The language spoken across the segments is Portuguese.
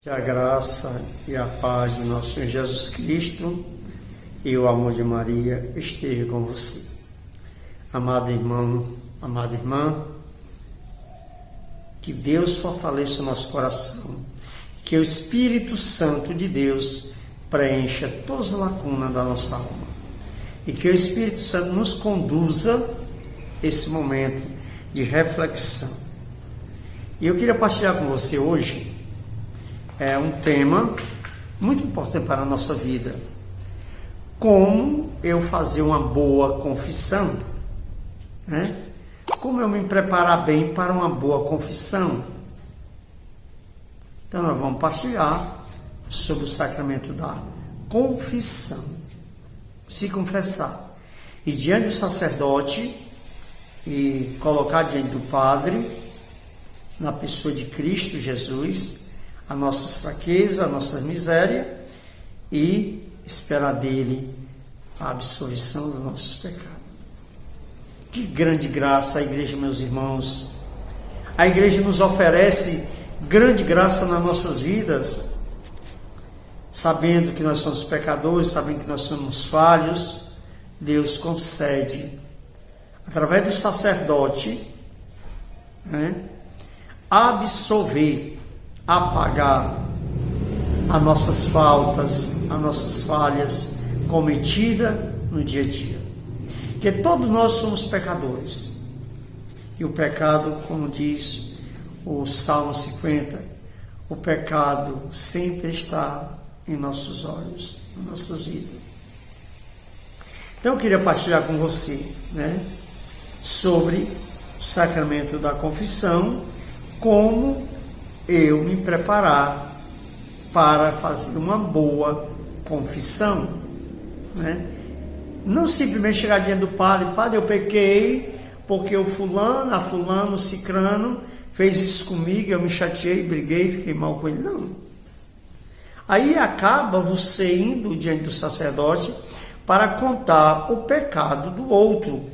Que a graça e a paz de nosso Senhor Jesus Cristo e o amor de Maria esteja com você. Amado irmão, amada irmã, que Deus fortaleça o nosso coração, que o Espírito Santo de Deus preencha todas as lacunas da nossa alma e que o Espírito Santo nos conduza esse momento de reflexão. E eu queria partilhar com você hoje um tema muito importante para a nossa vida. Como eu fazer uma boa confissão, né? Como eu me preparar bem para uma boa confissão. Então nós vamos partilhar sobre o sacramento da confissão. Se confessar. E diante do sacerdote, e colocar diante do Padre, na pessoa de Cristo Jesus, as nossas fraquezas, a nossa miséria, e esperar dele a absolvição dos nossos pecados. Que grande graça a igreja, meus irmãos. A igreja nos oferece grande graça nas nossas vidas, sabendo que nós somos pecadores, sabendo que nós somos falhos. Deus concede, através do sacerdote, absolver, apagar as nossas faltas, as nossas falhas cometidas no dia a dia. Porque todos nós somos pecadores. E o pecado, como diz o Salmo 50, o pecado sempre está em nossos olhos, em nossas vidas. Então eu queria partilhar com você, sobre o sacramento da confissão, como eu me preparar para fazer uma boa confissão, Não simplesmente chegar diante do padre, eu pequei porque o fulano, o cicrano fez isso comigo, eu me chateei, briguei, fiquei mal com ele. Não. Aí acaba você indo diante do sacerdote para contar o pecado do outro.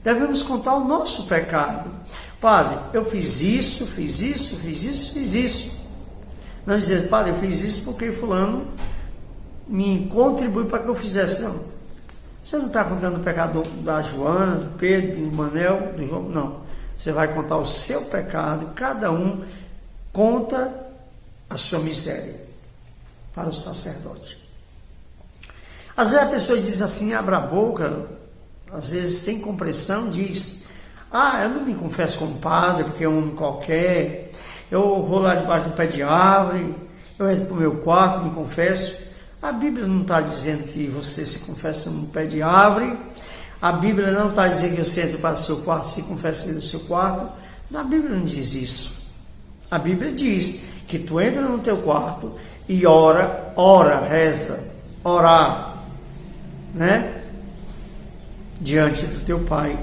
Devemos contar o nosso pecado. Padre, eu fiz isso. Não dizer, padre, eu fiz isso porque fulano me contribuiu para que eu fizesse. Não. Você não está contando o pecado da Joana, do Pedro, do Manel, do João. Não. Você vai contar o seu pecado. Cada um conta a sua miséria para o sacerdote. Às vezes a pessoa diz assim, abre a boca, às vezes sem compreensão, diz: eu não me confesso como padre, porque é um homem qualquer, eu vou lá debaixo do pé de árvore, eu entro para o meu quarto, me confesso. A Bíblia não está dizendo que você se confessa no pé de árvore, a Bíblia não está dizendo que você entra para o seu quarto, se confessa no seu quarto. A Bíblia não diz isso. A Bíblia diz que tu entra no teu quarto e reza, orar, diante do teu Pai,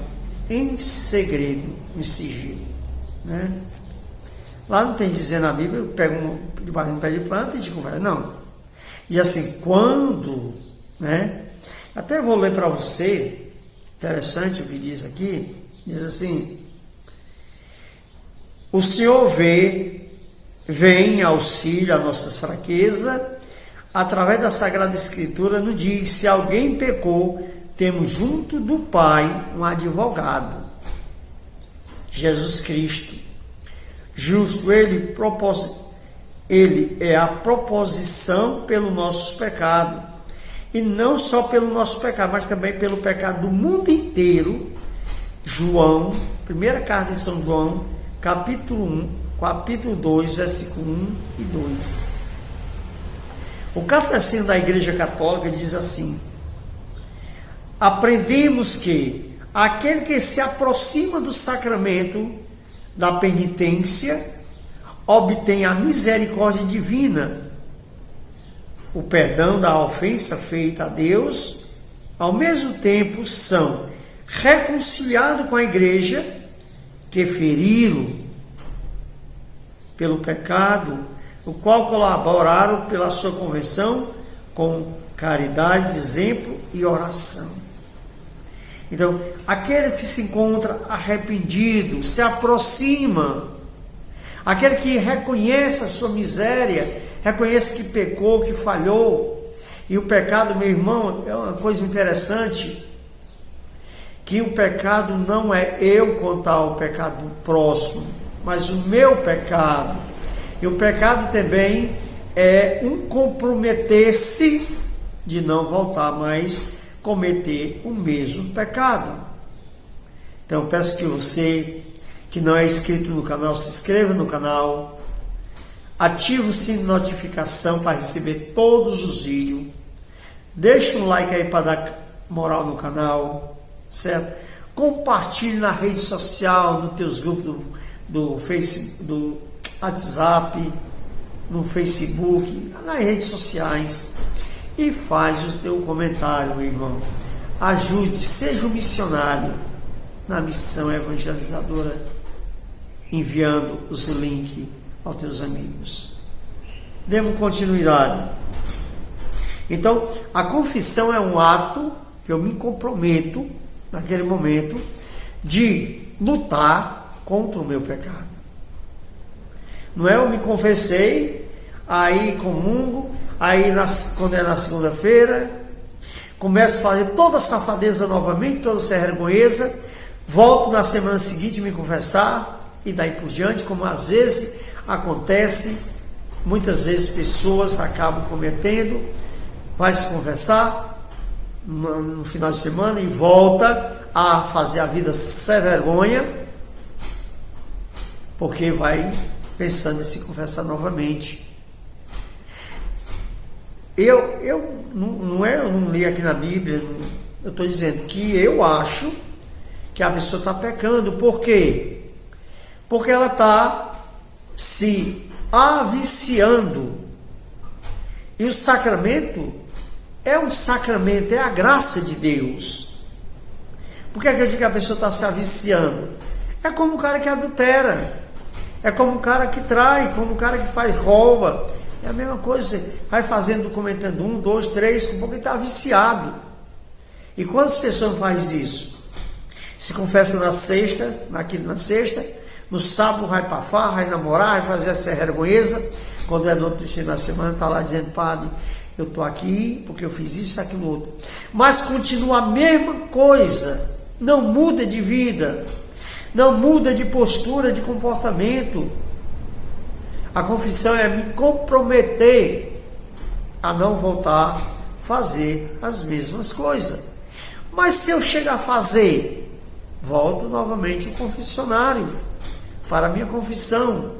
em segredo, em sigilo, Lá não tem dizendo na Bíblia, eu pego debaixo do pé de planta e te converso. Não. E assim, quando, até vou ler para você, interessante o que diz aqui, diz assim: o Senhor vem em auxílio às nossas fraquezas, através da Sagrada Escritura, nos diz: se alguém pecou, temos junto do Pai um advogado, Jesus Cristo, justo. Ele é a proposição pelos nossos pecados, e não só pelo nosso pecado, mas também pelo pecado do mundo inteiro. João, primeira carta de São João, capítulo 2, versículo 1 e 2. O catecismo da Igreja Católica diz assim: aprendemos que aquele que se aproxima do sacramento da penitência obtém a misericórdia divina, o perdão da ofensa feita a Deus. Ao mesmo tempo são reconciliados com a igreja que feriram pelo pecado, o qual colaboraram pela sua conversão com caridade, exemplo e oração. Então, aquele que se encontra arrependido, se aproxima aquele que reconhece a sua miséria, reconhece que pecou, que falhou. E o pecado, meu irmão, é uma coisa interessante, que o pecado não é eu contar o pecado do próximo, mas o meu pecado. E o pecado também é um comprometer-se de não voltar mais cometer o mesmo pecado. Então eu peço que você que não é inscrito no canal, se inscreva no canal, ative o sininho de notificação para receber todos os vídeos, deixa um like aí para dar moral no canal, certo? Compartilhe na rede social, nos teus grupos do Facebook, do WhatsApp, no Facebook, nas redes sociais, e faz o teu comentário, meu irmão. Ajude, seja um missionário na missão evangelizadora, enviando os links aos teus amigos. Demos continuidade. Então, a confissão é um ato que eu me comprometo, naquele momento, de lutar contra o meu pecado. Não é eu me confessei, aí comungo, aí quando é na segunda-feira, começo a fazer toda a safadeza novamente, toda essa vergonheza, volto na semana seguinte me confessar, e daí por diante, como às vezes acontece, muitas vezes pessoas acabam cometendo, vai se confessar no final de semana e volta a fazer a vida sem vergonha, porque vai pensando em se confessar novamente. Eu não li aqui na Bíblia, eu estou dizendo que eu acho que a pessoa está pecando. Por quê? Porque ela está se aviciando. E o sacramento é um sacramento, é a graça de Deus. Por que eu digo que a pessoa está se aviciando? É como um cara que adultera, é como um cara que trai, como um cara que faz rouba. É a mesma coisa, você vai fazendo, comentando 1, 2, 3, com um pouco ele está viciado. E quantas pessoas fazem isso? Se confessa na sexta, no sábado vai para farra, vai namorar, vai fazer essa vergonheza. Quando é no outro dia da semana, está lá dizendo: padre, eu estou aqui porque eu fiz isso, aquilo, outro. Mas continua a mesma coisa, não muda de vida, não muda de postura, de comportamento. A confissão é me comprometer a não voltar a fazer as mesmas coisas. Mas se eu chegar a fazer, volto novamente ao confessionário, para a minha confissão,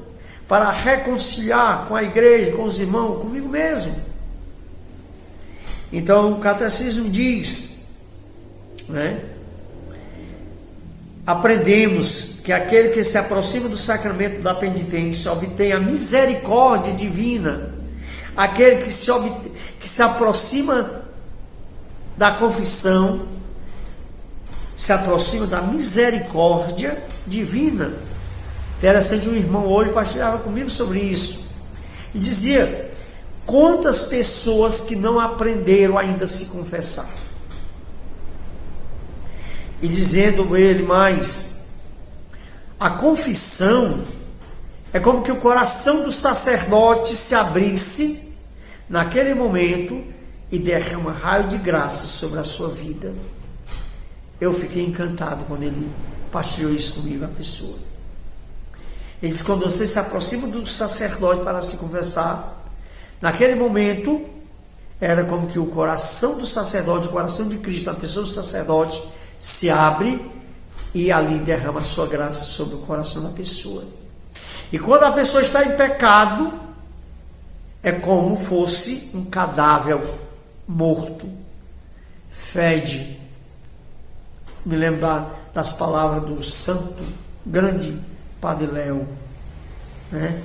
para reconciliar com a igreja, com os irmãos, comigo mesmo. Então o catecismo diz, né? Aprendemos que aquele que se aproxima do sacramento da penitência obtém a misericórdia divina. Aquele que se aproxima da confissão se aproxima da misericórdia divina. Interessante, um irmão hoje partilhava comigo sobre isso e dizia: quantas pessoas que não aprenderam ainda a se confessar. E dizendo ele mais, a confissão é como que o coração do sacerdote se abrisse naquele momento e derrama raio de graça sobre a sua vida. Eu fiquei encantado quando ele partilhou isso comigo, a pessoa. Ele diz: quando você se aproxima do sacerdote para se confessar, naquele momento, era como que o coração do sacerdote, o coração de Cristo, a pessoa do sacerdote, se abre e ali derrama a sua graça sobre o coração da pessoa. E quando a pessoa está em pecado, é como fosse um cadáver morto, fede. Me lembro das palavras do santo, grande Padre Léo, né?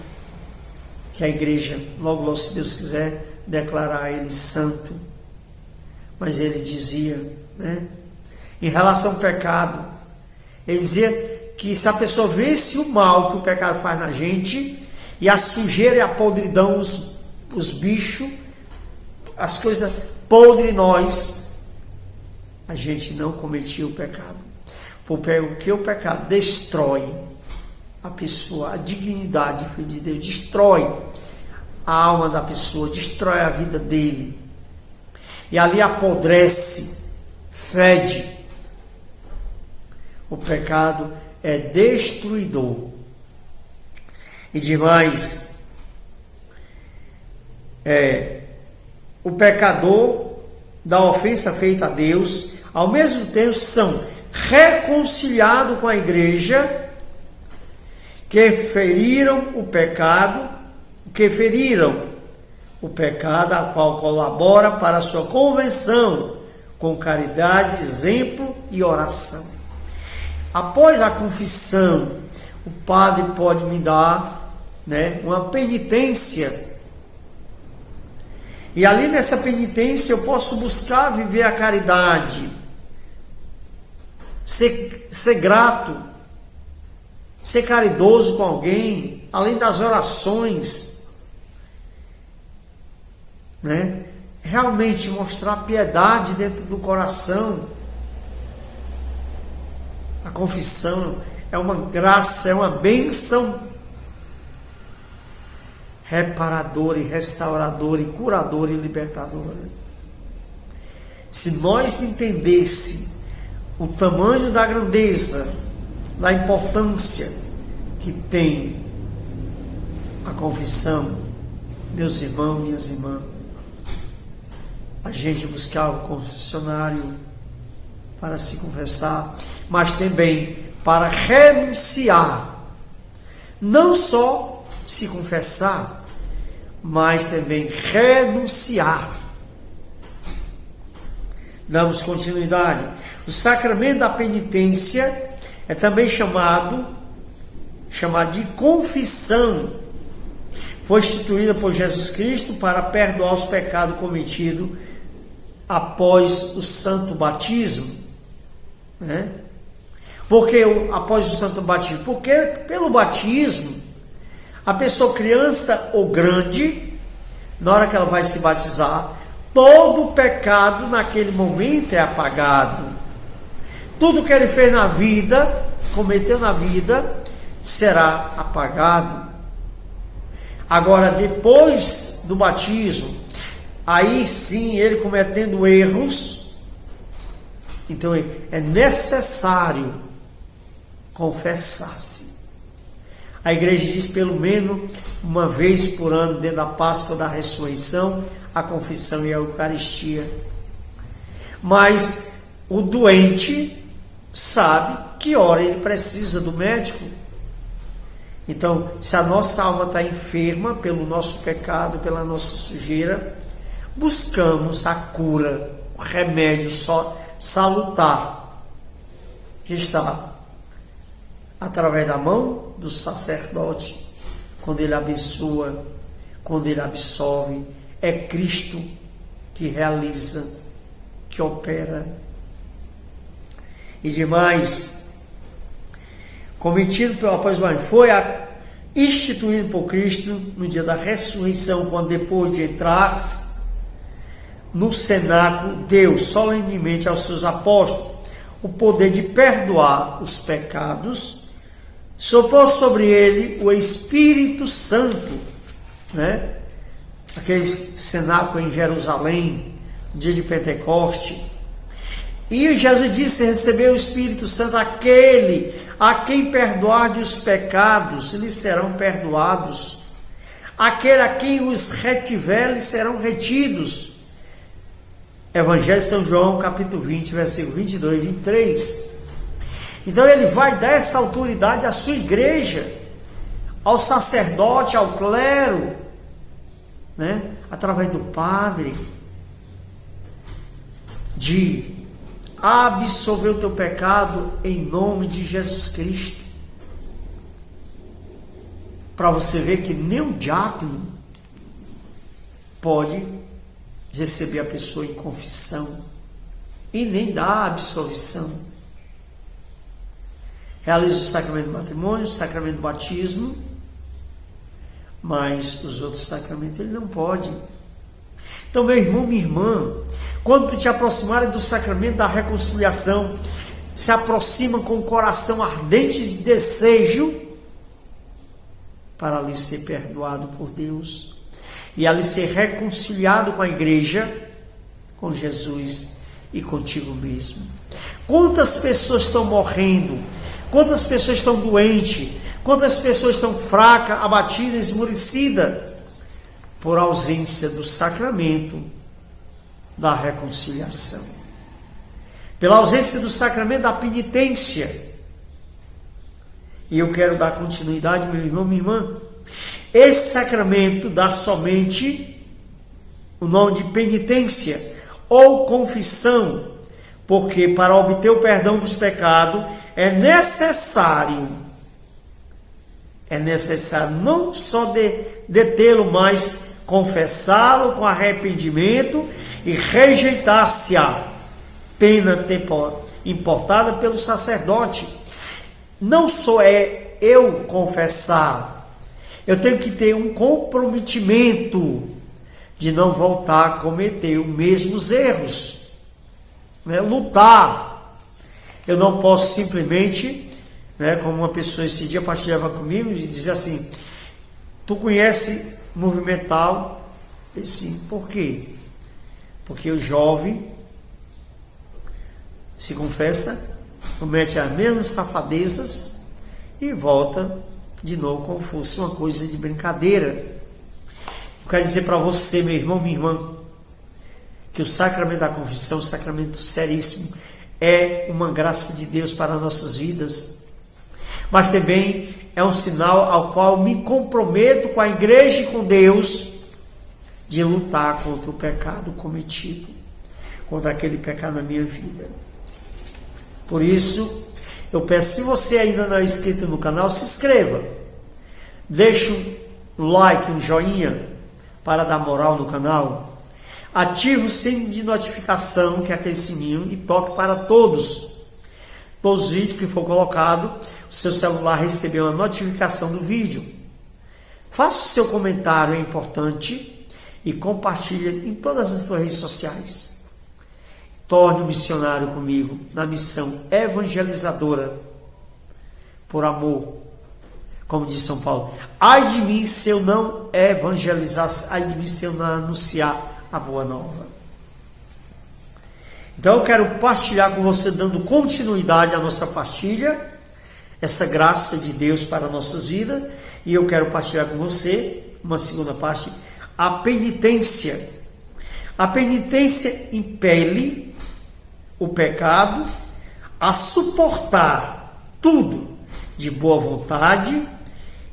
Que a igreja, logo, se Deus quiser, declarar ele santo. Mas ele dizia, né? Em relação ao pecado, ele dizia que se a pessoa visse o mal que o pecado faz na gente, e a sujeira e a podridão, os bichos, as coisas podres em nós, a gente não cometia o pecado. Porque o pecado destrói, a pessoa, a dignidade, filho de Deus, destrói a alma da pessoa, destrói a vida dele. E ali apodrece, fede. O pecado é destruidor. E demais, o pecador da ofensa feita a Deus, ao mesmo tempo são reconciliados com a igreja, que feriram o pecado, a qual colabora para a sua conversão, com caridade, exemplo e oração. Após a confissão, o padre pode me dar, uma penitência. E ali nessa penitência eu posso buscar viver a caridade, ser grato, ser caridoso com alguém, além das orações, realmente mostrar piedade dentro do coração. A confissão é uma graça, é uma bênção reparadora e restauradora e curadora e libertadora. Se nós entendêssemos o tamanho da grandeza, da importância que tem a confissão, meus irmãos, minhas irmãs, a gente buscava o confessionário para se confessar, mas também para renunciar, não só se confessar, mas também renunciar. Damos continuidade. O sacramento da penitência é também chamado de confissão. Foi instituída por Jesus Cristo para perdoar os pecados cometidos após o santo batismo. Por que após o santo batismo? Porque pelo batismo, a pessoa criança ou grande, na hora que ela vai se batizar, todo o pecado naquele momento é apagado. Tudo que ele fez na vida, cometeu na vida, será apagado. Agora, depois do batismo, aí sim, ele cometendo erros, então é necessário confessar-se. A igreja diz pelo menos uma vez por ano, dentro da Páscoa da Ressurreição, a confissão e a Eucaristia. Mas o doente sabe que hora ele precisa do médico. Então, se a nossa alma está enferma pelo nosso pecado, pela nossa sujeira, buscamos a cura, o remédio salutar, que está através da mão do sacerdote, quando ele abençoa, quando ele absolve. É Cristo que realiza, que opera. E demais, cometido pelo apóstolo, foi instituído por Cristo no dia da ressurreição, quando depois de entrar no cenáculo, deu solenemente aos seus apóstolos o poder de perdoar os pecados, soprou sobre ele o Espírito Santo, aquele cenáculo em Jerusalém, no dia de Pentecoste. E Jesus disse: recebeu o Espírito Santo, aquele a quem perdoar os pecados, lhes serão perdoados. Aquele a quem os retiver, lhes serão retidos. Evangelho de São João, capítulo 20, versículo 22 e 23. Então ele vai dar essa autoridade à sua igreja, ao sacerdote, ao clero, através do padre, de absolver o teu pecado em nome de Jesus Cristo. Para você ver que nem o diácono pode receber a pessoa em confissão e nem dar a absolvição. Realiza o sacramento do matrimônio, o sacramento do batismo, mas os outros sacramentos ele não pode. Então, meu irmão, minha irmã, quando tu te aproximares do sacramento da reconciliação, se aproxima com o coração ardente de desejo para ali ser perdoado por Deus e ali ser reconciliado com a igreja, com Jesus e contigo mesmo. Quantas pessoas estão morrendo? Quantas pessoas estão doentes? Quantas pessoas estão fracas, abatidas, esmurecidas por ausência do sacramento da reconciliação, pela ausência do sacramento da penitência. E eu quero dar continuidade, meu irmão, minha irmã. Esse sacramento dá somente o nome de penitência ou confissão, porque para obter o perdão dos pecados é necessário não só detê-lo, mas confessá-lo com arrependimento e rejeitar-se a pena importada pelo sacerdote. Não só é eu confessar, eu tenho que ter um comprometimento de não voltar a cometer os mesmos erros, né? Lutar. Eu não posso simplesmente, né, como uma pessoa esse dia partilhava comigo e dizia assim: tu conhece movimental? Eu disse, por quê? Porque o jovem se confessa, comete as mesmas safadezas e volta de novo como fosse uma coisa de brincadeira. Eu quero dizer para você, meu irmão, minha irmã, que o sacramento da confissão, um sacramento seríssimo, é uma graça de Deus para nossas vidas, mas também é um sinal ao qual me comprometo com a igreja e com Deus de lutar contra o pecado cometido, contra aquele pecado na minha vida. Por isso, eu peço, se você ainda não é inscrito no canal, se inscreva, deixe um like, um joinha, para dar moral no canal, ative o sininho de notificação, que é aquele sininho, e toque para todos os vídeos que for colocado, o seu celular receber uma notificação do vídeo. Faça o seu comentário, é importante, e compartilhe em todas as suas redes sociais. Torne um missionário comigo na missão evangelizadora por amor, como diz São Paulo. Ai de mim se eu não evangelizar, ai de mim se eu não anunciar a boa nova. Então eu quero partilhar com você, dando continuidade à nossa partilha, essa graça de Deus para nossas vidas, e eu quero partilhar com você uma segunda parte, a penitência. A penitência impele o pecado a suportar tudo de boa vontade.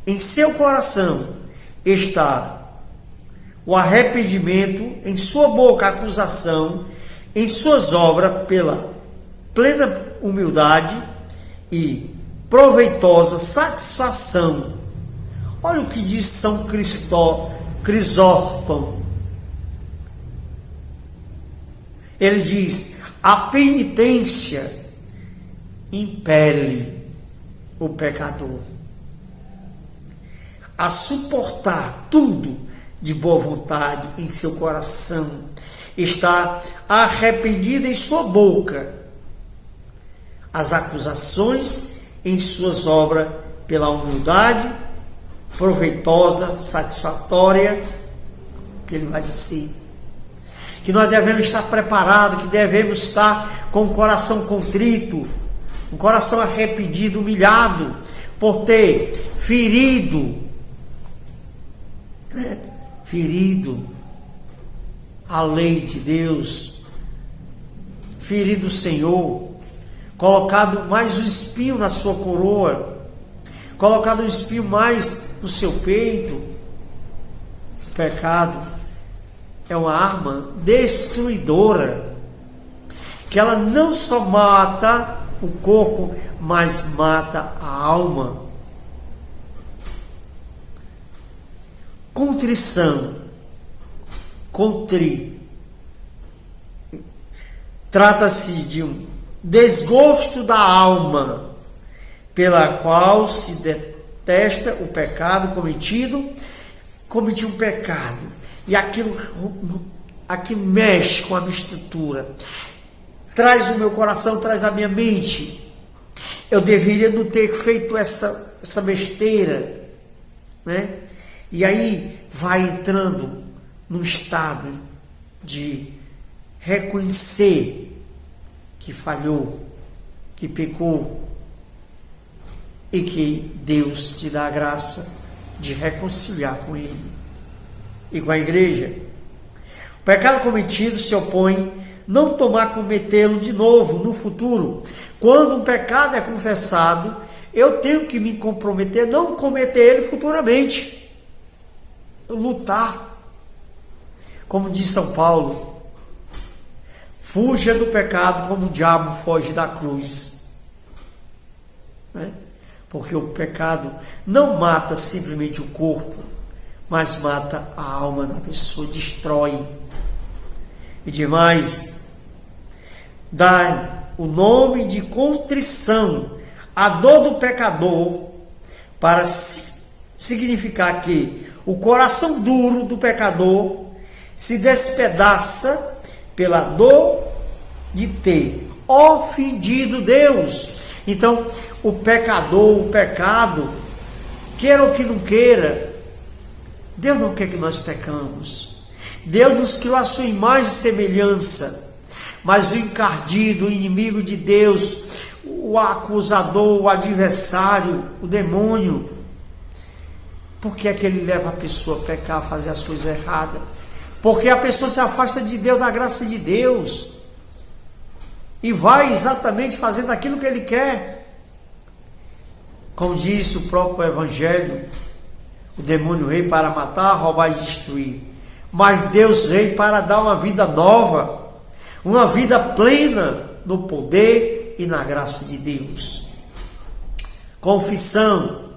Em seu coração está o arrependimento, em sua boca a acusação, em suas obras pela plena humildade e proveitosa satisfação. Olha o que diz São Crisóstomo. Ele diz: a penitência impele o pecador a suportar tudo de boa vontade em seu coração, está arrependido em sua boca, as acusações em suas obras pela humildade proveitosa, satisfatória, que ele vai dizer. Que nós devemos estar preparados, que devemos estar com o coração contrito, um coração arrependido, humilhado, por ter ferido a lei de Deus, ferido o Senhor, colocado mais um espinho na sua coroa, colocado um espinho mais no seu peito. O pecado é uma arma destruidora, que ela não só mata o corpo, mas mata a alma. Contrição, trata-se de um desgosto da alma, pela qual se detesta o pecado cometido. Cometi um pecado, e aquilo mexe com a minha estrutura, traz o meu coração, traz a minha mente. Eu deveria não ter feito essa besteira, né? E aí vai entrando num estado de reconhecer que falhou, que pecou, e que Deus te dá a graça de reconciliar com Ele e com a igreja. O pecado cometido se opõe não tomar cometê-lo de novo no futuro. Quando um pecado é confessado, eu tenho que me comprometer a não cometer ele futuramente. Lutar. Como diz São Paulo, fuja do pecado como o diabo foge da cruz. Né? Porque o pecado não mata simplesmente o corpo, mas mata a alma da pessoa, destrói. E demais, dá o nome de contrição à dor do pecador, para significar que o coração duro do pecador se despedaça pela dor de ter ofendido Deus. Então, o pecador, o pecado, queira ou que não queira, Deus não quer que nós pecamos. Deus nos criou a sua imagem e semelhança, mas o encardido, o inimigo de Deus, o acusador, o adversário, o demônio, por que é que ele leva a pessoa a pecar, a fazer as coisas erradas? Porque a pessoa se afasta de Deus, da graça de Deus, e vai exatamente fazendo aquilo que ele quer. Como disse o próprio Evangelho, o demônio veio para matar, roubar e destruir, mas Deus veio para dar uma vida nova, uma vida plena no poder e na graça de Deus. Confissão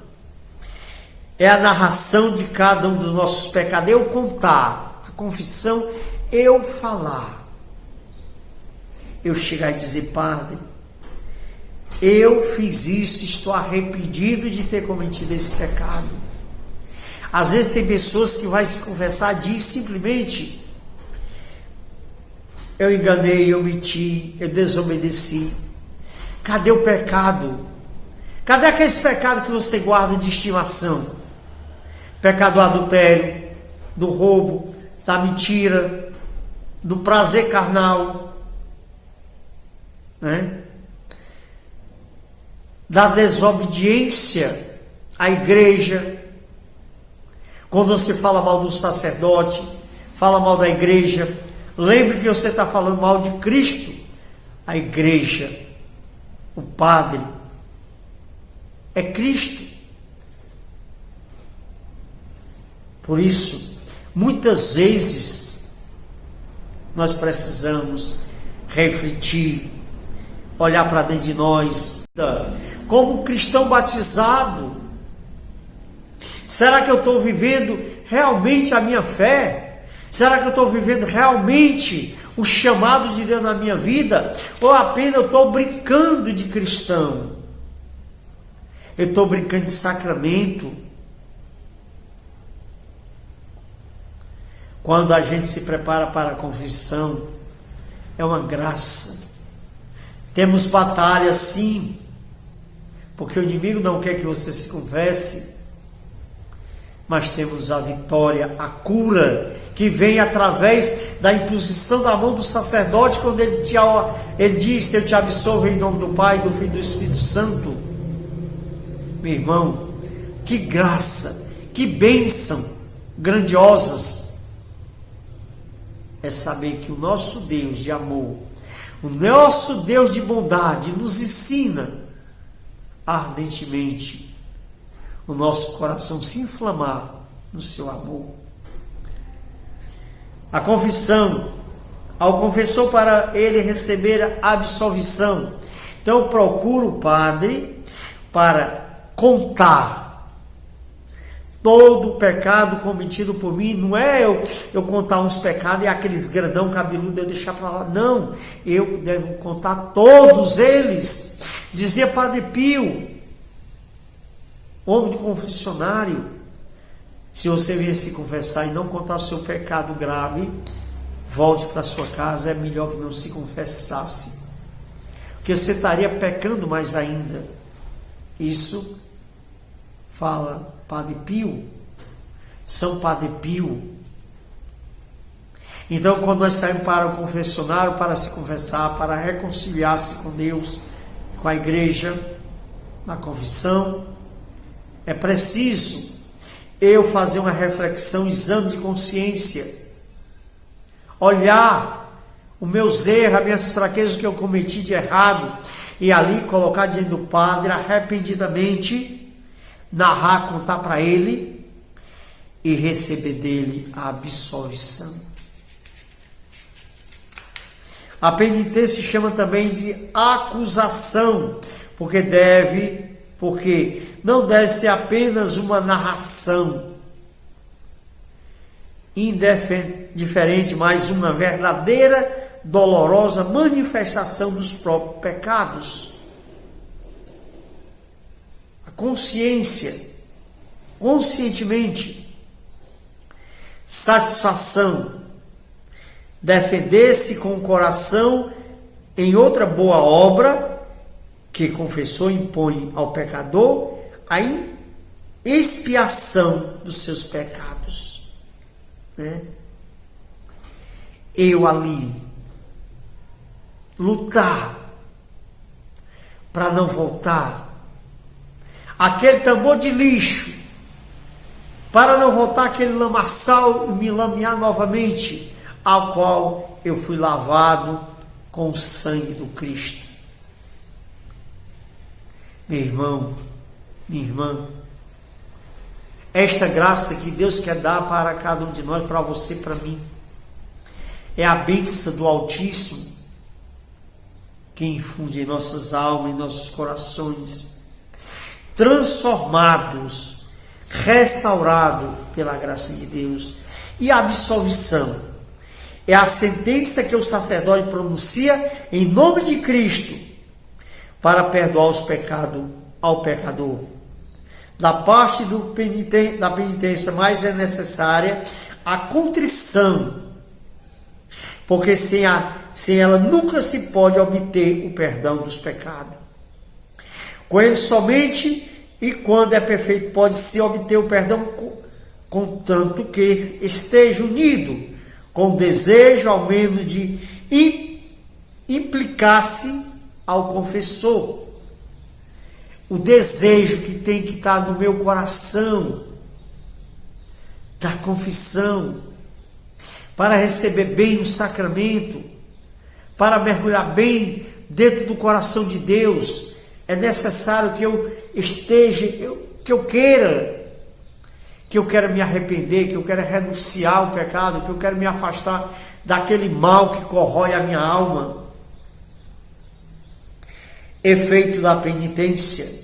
é a narração de cada um dos nossos pecados, eu contar. A confissão, eu falar. Eu chegar e dizer, Padre, eu fiz isso, estou arrependido de ter cometido esse pecado. Às vezes tem pessoas que vai se confessar, diz simplesmente, eu enganei, eu menti, eu desobedeci. Cadê o pecado? Cadê aqueles pecados que você guarda de estimação? Pecado do adultério, do roubo, da mentira, do prazer carnal, né? Da desobediência à igreja. Quando você fala mal do sacerdote, fala mal da igreja, lembre que você está falando mal de Cristo. A igreja, o Padre, é Cristo. Por isso, muitas vezes, nós precisamos refletir, olhar para dentro de nós, como cristão batizado. Será que eu estou vivendo realmente a minha fé? Será que eu estou vivendo realmente o chamado de Deus na minha vida? Ou apenas eu estou brincando de cristão? Eu estou brincando de sacramento? Quando a gente se prepara para a confissão, é uma graça. Temos batalha, sim, porque o inimigo não quer que você se confesse, mas temos a vitória, a cura, que vem através da imposição da mão do sacerdote, quando ele diz, eu te absolvo em nome do Pai, do Filho e do Espírito Santo. Meu irmão, que graça, que bênção grandiosas é saber que o nosso Deus de amor, o nosso Deus de bondade nos ensina ardentemente o nosso coração se inflamar no seu amor. A confissão, ao confessor para ele receber a absolvição. Então eu procuro o Padre para contar todo o pecado cometido por mim. Não é eu contar uns pecados e aqueles grandão cabeludo eu deixar para lá. Não, eu devo contar todos eles. Dizia Padre Pio, homem de confessionário, se você vier se confessar e não contar o seu pecado grave, volte para sua casa, é melhor que não se confessasse, porque você estaria pecando mais ainda. Isso fala Padre Pio, São Padre Pio. Então, quando nós saímos para o confessionário, para se confessar, para reconciliar-se com Deus, com a igreja, na confissão, é preciso eu fazer uma reflexão, um exame de consciência, olhar os meus erros, as minhas fraquezas, o que eu cometi de errado, e ali colocar diante do Padre, arrependidamente, narrar, contar para ele, e receber dele a absolvição. A penitência se chama também de acusação, porque não deve ser apenas uma narração indiferente, mas uma verdadeira, dolorosa manifestação dos próprios pecados. A consciência, conscientemente, satisfação, defender-se com o coração em outra boa obra que confessou impõe ao pecador a expiação dos seus pecados. Né? Eu ali lutar para não voltar aquele tambor de lixo, para não voltar aquele lamaçal e me lamear novamente, ao qual eu fui lavado com o sangue do Cristo. Meu irmão, minha irmã, esta graça que Deus quer dar para cada um de nós, para você, para mim, é a bênção do Altíssimo que infunde em nossas almas, em nossos corações, transformados, restaurados pela graça de Deus. E a absolvição é a sentença que o sacerdote pronuncia em nome de Cristo para perdoar os pecados ao pecador. Da parte da penitência mais é necessária a contrição, porque sem ela nunca se pode obter o perdão dos pecados. Com ele somente e quando é perfeito pode-se obter o perdão, contanto que esteja unido com o desejo ao menos de implicar-se ao confessor. O desejo que tem que estar no meu coração, da confissão, para receber bem o sacramento, para mergulhar bem dentro do coração de Deus, é necessário que eu esteja, que eu queira me arrepender, que eu quero renunciar ao pecado, que eu quero me afastar daquele mal que corrói a minha alma. Efeito da penitência: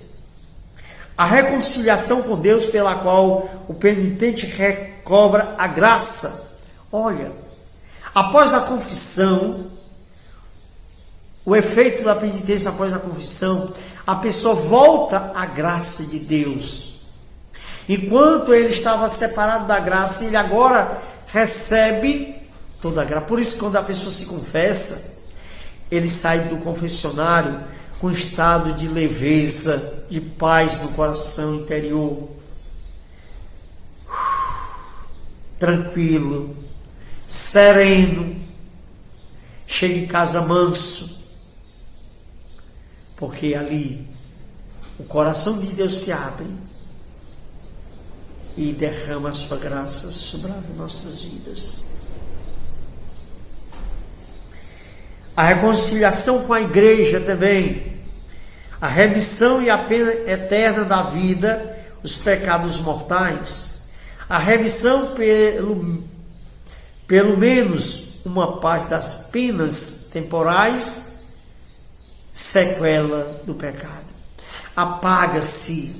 a reconciliação com Deus, pela qual o penitente recobra a graça. Olha, após a confissão, o efeito da penitência após a confissão, a pessoa volta à graça de Deus. Enquanto ele estava separado da graça, ele agora recebe toda a graça. Por isso, quando a pessoa se confessa, ele sai do confessionário com estado de leveza, de paz no coração interior, tranquilo, sereno, chega em casa manso, porque ali o coração de Deus se abre e derrama a sua graça sobre as nossas vidas. A reconciliação com a igreja também, a remissão e a pena eterna da vida, os pecados mortais, a remissão pelo menos uma parte das penas temporais, sequela do pecado. Apaga-se.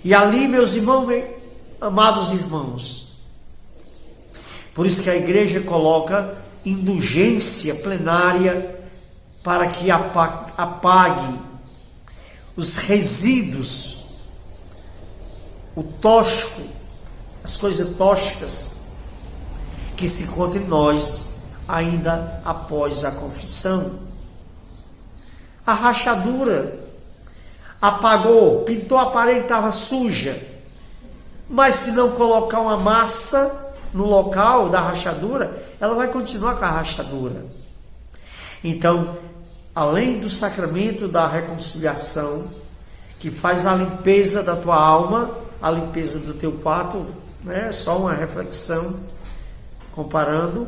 E ali, meus irmãos, amados irmãos, por isso que a igreja coloca indulgência plenária para que apague os resíduos, o tóxico, as coisas tóxicas que se encontram em nós ainda após a confissão. A rachadura, apagou, pintou a parede que estava suja, mas se não colocar uma massa no local da rachadura, ela vai continuar com a rachadura. Então, além do sacramento da reconciliação, que faz a limpeza da tua alma, a limpeza do teu quarto, né? Só uma reflexão, comparando,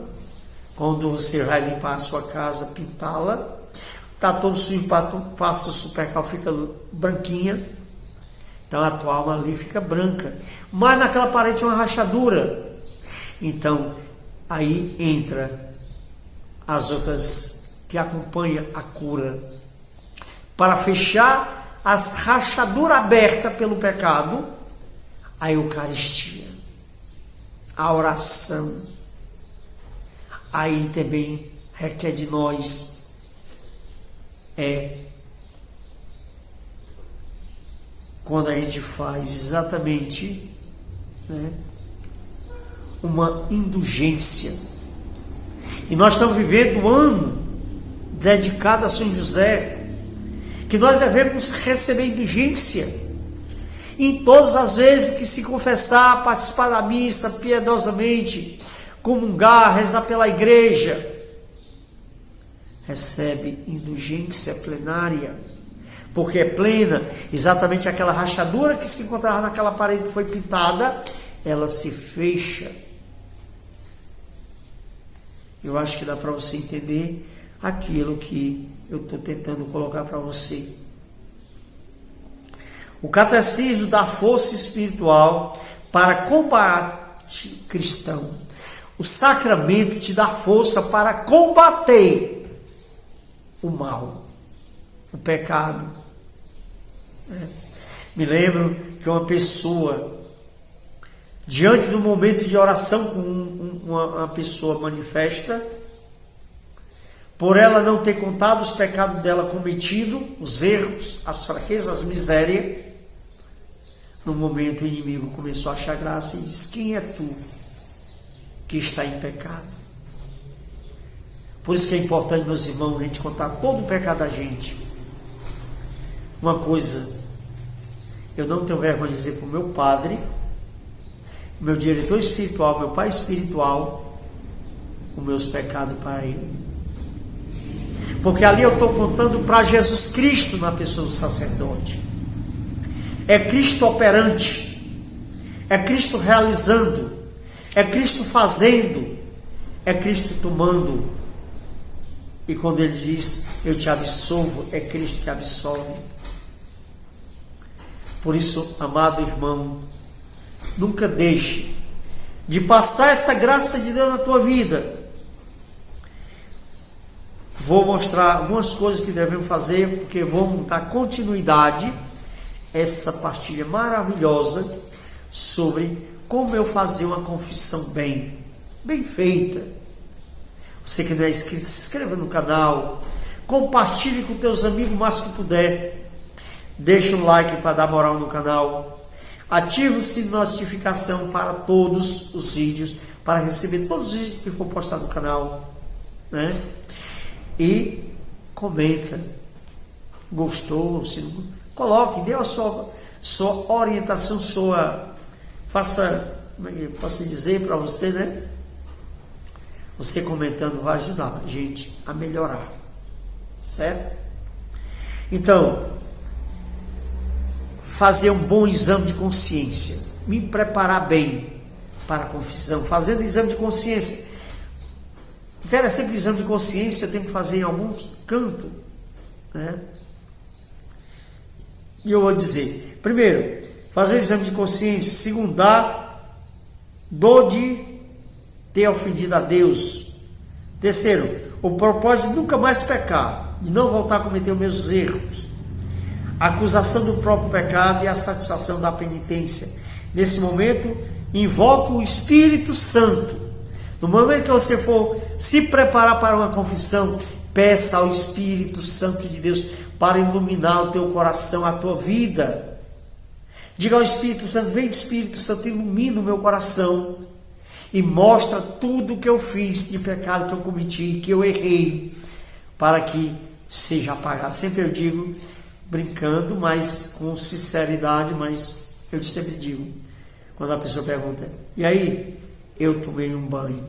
quando você vai limpar a sua casa, pintá-la, está todo sujo, passa o supercal, fica branquinha, então a tua alma ali fica branca, mas naquela parede tem uma rachadura. Então, aí entra as outras que acompanham a cura, para fechar as rachaduras abertas pelo pecado, a Eucaristia, a oração. Aí também requer de nós quando a gente faz exatamente, né, uma indulgência. E nós estamos vivendo um ano dedicado a São José, que nós devemos receber indulgência em todas as vezes que se confessar, participar da missa piedosamente, comungar, rezar pela igreja, recebe indulgência plenária, porque é plena, exatamente aquela rachadura que se encontrava naquela parede que foi pintada, ela se fecha. Eu acho que dá para você entender aquilo que eu estou tentando colocar para você. O catecismo dá força espiritual para combate cristão. O sacramento te dá força para combater o mal, o pecado. Me lembro que uma pessoa, diante do momento de oração com uma pessoa manifesta, por ela não ter contado os pecados dela cometido, os erros, as fraquezas, as misérias, no momento o inimigo começou a achar graça e disse: quem é tu que está em pecado? Por isso que é importante, meus irmãos, a gente contar todo o pecado da gente. Uma coisa, eu não tenho vergonha de dizer para o meu padre, meu diretor espiritual, meu pai espiritual, os meus pecados para ele. Porque ali eu estou contando para Jesus Cristo na pessoa do sacerdote. É Cristo operante, é Cristo realizando, é Cristo fazendo, é Cristo tomando. E quando ele diz, eu te absolvo, é Cristo que absolve. Por isso, amado irmão, nunca deixe de passar essa graça de Deus na tua vida. Vou mostrar algumas coisas que devemos fazer, porque vamos dar continuidade a essa partilha maravilhosa sobre como eu fazer uma confissão bem feita. Você que não é inscrito, se inscreva no canal, compartilhe com teus amigos o máximo que puder, deixa um like para dar moral no canal, ative o sininho de notificação para todos os vídeos, para receber todos os vídeos que for postar no canal, né? E comenta, gostou, se não, coloque, dê a sua orientação, faça, como é que eu posso dizer para você, né? Você comentando vai ajudar a gente a melhorar, certo? Então, fazer um bom exame de consciência, me preparar bem para a confissão, fazendo exame de consciência. Interessante que o exame de consciência eu tenho que fazer em alguns cantos, né? E eu vou dizer, primeiro, fazer exame de consciência, segundar, dor de ter ofendido a Deus. Terceiro, o propósito de nunca mais pecar, de não voltar a cometer os meus erros. A acusação do próprio pecado e a satisfação da penitência. Nesse momento, invoco o Espírito Santo. No momento que você for se preparar para uma confissão, peça ao Espírito Santo de Deus para iluminar o teu coração, a tua vida. Diga ao Espírito Santo: vem, Espírito Santo, ilumina o meu coração e mostra tudo que eu fiz de pecado que eu cometi, que eu errei, para que seja apagado. Sempre eu digo, brincando, mas com sinceridade, mas eu sempre digo, quando a pessoa pergunta, e aí? Eu tomei um banho.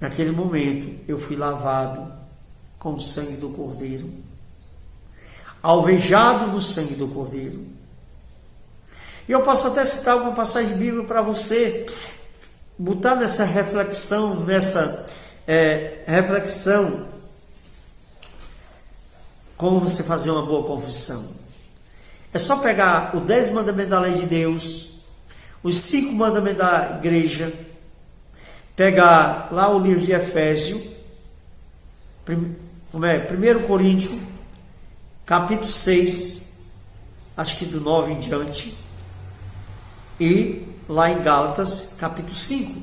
Naquele momento, eu fui lavado com o sangue do Cordeiro, alvejado no sangue do Cordeiro. E eu posso até citar alguma passagem bíblica para você botar nessa reflexão, como você fazer uma boa confissão. É só pegar os 10 mandamentos da lei de Deus, os 5 mandamentos da igreja, pegar lá o livro de Efésios, 1 Coríntios, capítulo 6, acho que do 9 em diante, e lá em Gálatas, capítulo 5,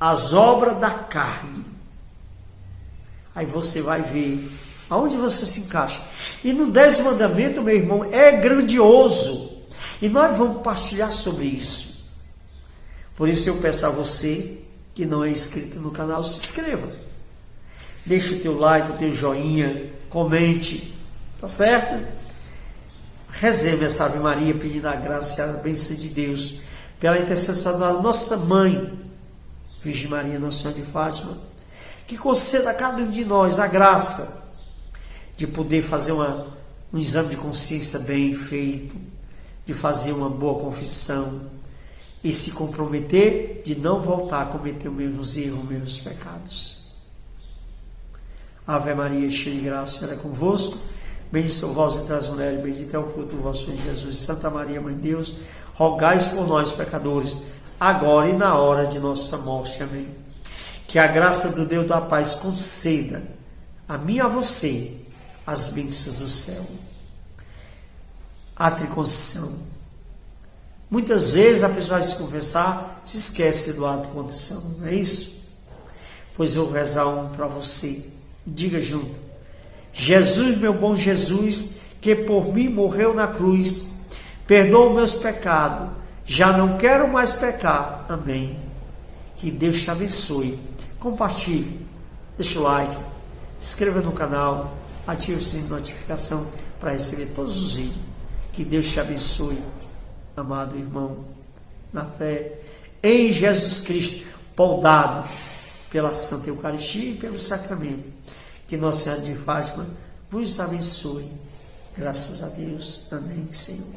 as obras da carne. Aí você vai ver aonde você se encaixa. E no 10 mandamentos, meu irmão, é grandioso. E nós vamos partilhar sobre isso. Por isso eu peço a você que não é inscrito no canal, se inscreva. Deixa o teu like, o teu joinha, comente. Tá certo? Rezemos essa Ave Maria, pedindo a graça e a bênção de Deus, pela intercessão da nossa mãe, Virgem Maria, Nossa Senhora de Fátima, que conceda a cada um de nós a graça de poder fazer um exame de consciência bem feito, de fazer uma boa confissão e se comprometer de não voltar a cometer os mesmos erros, os mesmos pecados. Ave Maria, cheia de graça, Senhor é convosco. Bendita sois vós entre as mulheres, bendito é o fruto do vosso filho Jesus. Santa Maria, Mãe de Deus, rogai por nós, pecadores, agora e na hora de nossa morte. Amém. Que a graça do Deus da paz conceda a mim e a você as bênçãos do céu. A tricondição. Muitas vezes a pessoa vai se confessar, se esquece do ato de condição, não é isso? Pois eu vou rezar um para você. Diga junto. Jesus, meu bom Jesus, que por mim morreu na cruz, perdoa meus pecados, já não quero mais pecar. Amém. Que Deus te abençoe. Compartilhe, deixa o like, se inscreva no canal, ative o sininho de notificação para receber todos os vídeos. Que Deus te abençoe, amado irmão, na fé em Jesus Cristo, podado pela Santa Eucaristia e pelo sacramento. Que Nossa Senhora de Fátima vos abençoe. Graças a Deus. Amém, Senhor.